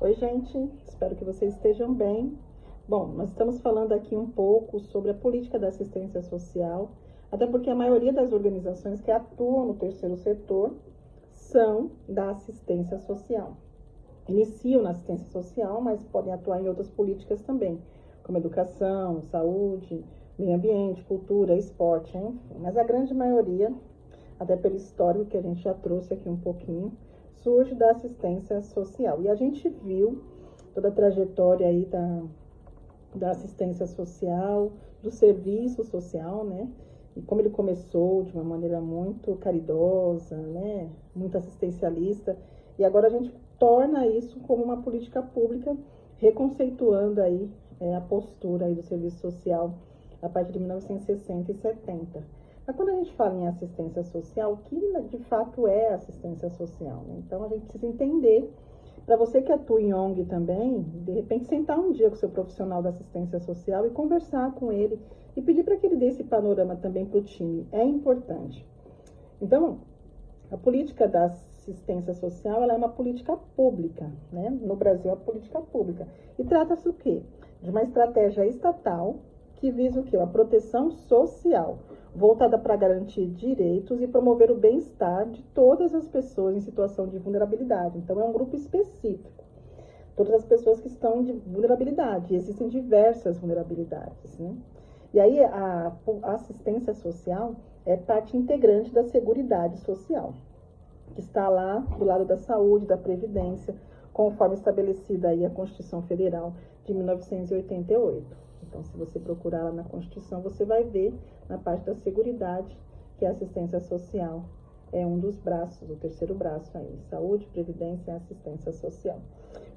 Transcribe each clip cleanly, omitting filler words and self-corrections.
Oi, gente, espero que vocês estejam bem. Bom, nós estamos falando aqui um pouco sobre a política da assistência social, até porque a maioria das organizações que atuam no terceiro setor são da assistência social. Iniciam na assistência social, mas podem atuar em outras políticas também, como educação, saúde, meio ambiente, cultura, esporte, enfim. Mas a grande maioria, até pelo histórico que a gente já trouxe aqui um pouquinho, surge da assistência social. E a gente viu toda a trajetória aí da assistência social, do serviço social, né? E como ele começou de uma maneira muito caridosa, né? Muito assistencialista. E agora a gente torna isso como uma política pública, reconceituando aí a postura aí do serviço social a partir de 1960 e 70. Mas quando a gente fala em assistência social, o que de fato é assistência social? Né? Então a gente precisa entender, para você que atua em ONG também, de repente sentar um dia com o seu profissional da assistência social e conversar com ele e pedir para que ele dê esse panorama também para o time. É importante. Então, a política da assistência social, ela é uma política pública, né? No Brasil, é uma política pública. E trata-se o quê? De uma estratégia estatal que visa o quê? A proteção social, voltada para garantir direitos e promover o bem-estar de todas as pessoas em situação de vulnerabilidade. Então, é um grupo específico. Todas as pessoas que estão em vulnerabilidade. E existem diversas vulnerabilidades, né? E aí, a assistência social é parte integrante da Seguridade Social, que está lá do lado da saúde, da previdência, conforme estabelecida aí a Constituição Federal de 1988. Então, se você procurar lá na Constituição, você vai ver na parte da Seguridade que a assistência social é um dos braços, o terceiro braço aí, saúde, previdência e assistência social.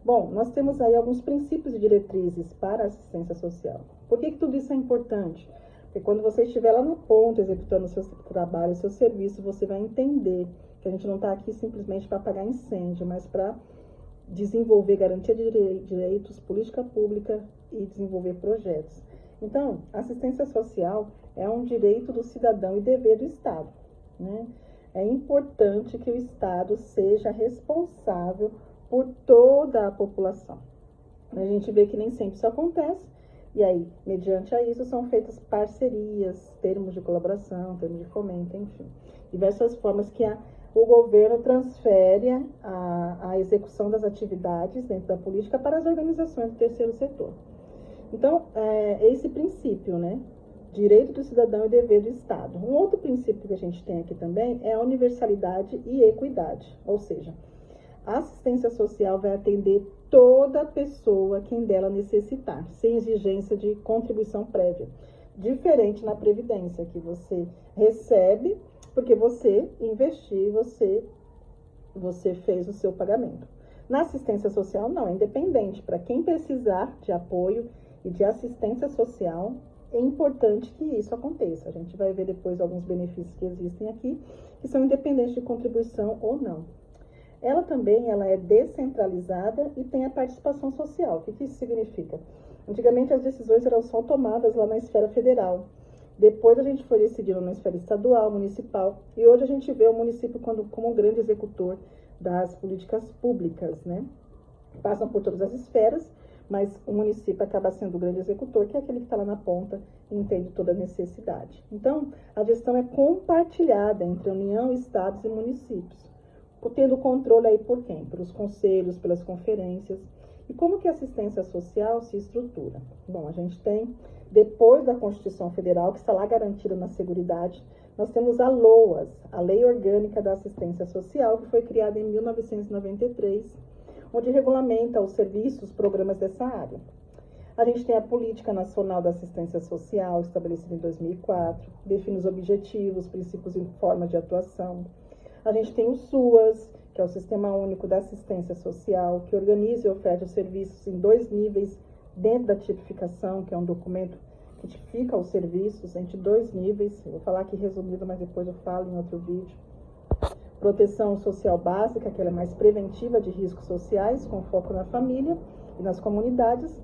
Bom, nós temos aí alguns princípios e diretrizes para a assistência social. Por que tudo isso é importante? Porque quando você estiver lá na ponta, executando o seu trabalho, o seu serviço, você vai entender que a gente não está aqui simplesmente para apagar incêndio, mas para desenvolver garantia de direitos, política pública e desenvolver projetos. Então, assistência social é um direito do cidadão e dever do Estado, né? É importante que o Estado seja responsável por toda a população. A gente vê que nem sempre isso acontece, e aí, mediante a isso, são feitas parcerias, termos de colaboração, termos de fomento, enfim, diversas formas que o governo transfere a execução das atividades dentro da política para as organizações do terceiro setor. Então, é esse princípio, né? Direito do cidadão e dever do Estado. Um outro princípio que a gente tem aqui também é a universalidade e equidade, ou seja, a assistência social vai atender toda pessoa quem dela necessitar, sem exigência de contribuição prévia. Diferente na Previdência, que você recebe porque você investiu, você fez o seu pagamento. Na assistência social, não, é independente. Para quem precisar de apoio e de assistência social, é importante que isso aconteça. A gente vai ver depois alguns benefícios que existem aqui, que são independentes de contribuição ou não. Ela também é descentralizada e tem a participação social. O que isso significa? Antigamente as decisões eram só tomadas lá na esfera federal. Depois a gente foi decidindo na esfera estadual, municipal, e hoje a gente vê o município como um grande executor das políticas públicas, né? Passam por todas as esferas, mas o município acaba sendo o grande executor, que é aquele que está lá na ponta e entende toda a necessidade. Então, a gestão é compartilhada entre a União, estados e municípios, tendo controle aí por quem? Pelos conselhos, pelas conferências. E como que a assistência social se estrutura? Bom, a gente tem, depois da Constituição Federal, que está lá garantida na Seguridade, nós temos a LOAS, a Lei Orgânica da Assistência Social, que foi criada em 1993, onde regulamenta os serviços, os programas dessa área. A gente tem a Política Nacional da Assistência Social, estabelecida em 2004, define os objetivos, princípios e formas de atuação. A gente tem o SUAS, que é o Sistema Único da Assistência Social, que organiza e oferta os serviços em 2 níveis dentro da tipificação, que é um documento que tipifica os serviços entre 2 níveis. Eu vou falar aqui resumido, mas depois eu falo em outro vídeo. Proteção social básica, que ela é mais preventiva de riscos sociais, com foco na família e nas comunidades.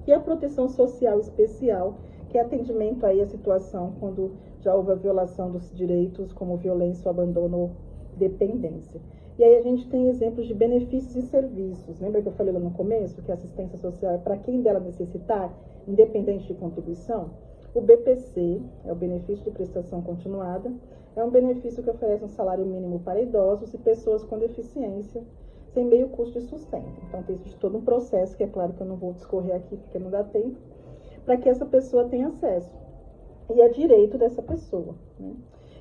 E a proteção social especial, que é atendimento aí à situação quando já houve a violação dos direitos, como violência, abandono ou dependência. E aí a gente tem exemplos de benefícios e serviços. Lembra que eu falei lá no começo que a assistência social é para quem dela necessitar, independente de contribuição? O BPC, é o benefício de prestação continuada, é um benefício que oferece um salário mínimo para idosos e pessoas com deficiência, sem meio custo de sustento. Então, tem todo um processo, que é claro que eu não vou discorrer aqui, porque não dá tempo, para que essa pessoa tenha acesso. E é direito dessa pessoa, né?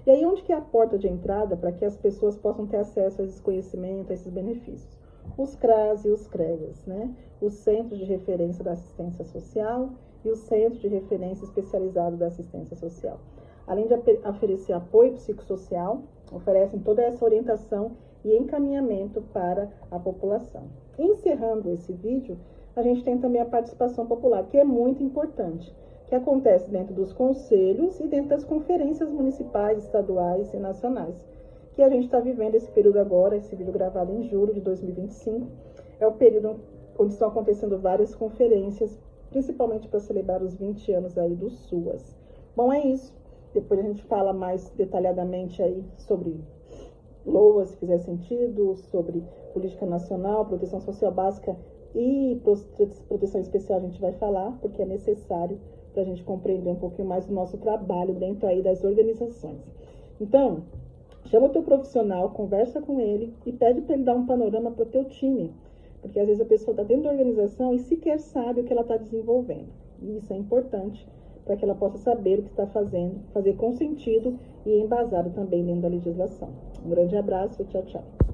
E aí, onde que é a porta de entrada para que as pessoas possam ter acesso a esses conhecimentos, a esses benefícios? Os CRAS e os CREGAS, né? Os Centros de Referência da Assistência Social e os Centros de Referência Especializados da Assistência Social. Além de oferecer apoio psicossocial, oferecem toda essa orientação e encaminhamento para a população. Encerrando esse vídeo, a gente tem também a participação popular, que é muito importante, que acontece dentro dos conselhos e dentro das conferências municipais, estaduais e nacionais, que a gente está vivendo esse período agora, esse vídeo gravado em julho de 2025, é o período onde estão acontecendo várias conferências, principalmente para celebrar os 20 anos aí do SUAS. Bom, é isso. Depois a gente fala mais detalhadamente aí sobre LOA, se fizer sentido, sobre política nacional, proteção social básica e proteção especial a gente vai falar, porque é necessário para a gente compreender um pouquinho mais do nosso trabalho dentro aí das organizações. Então, chama o teu profissional, conversa com ele e pede para ele dar um panorama para o teu time, porque às vezes a pessoa está dentro da organização e sequer sabe o que ela está desenvolvendo. E isso é importante para que ela possa saber o que está fazendo, fazer com sentido e embasado também dentro da legislação. Um grande abraço, tchau, tchau.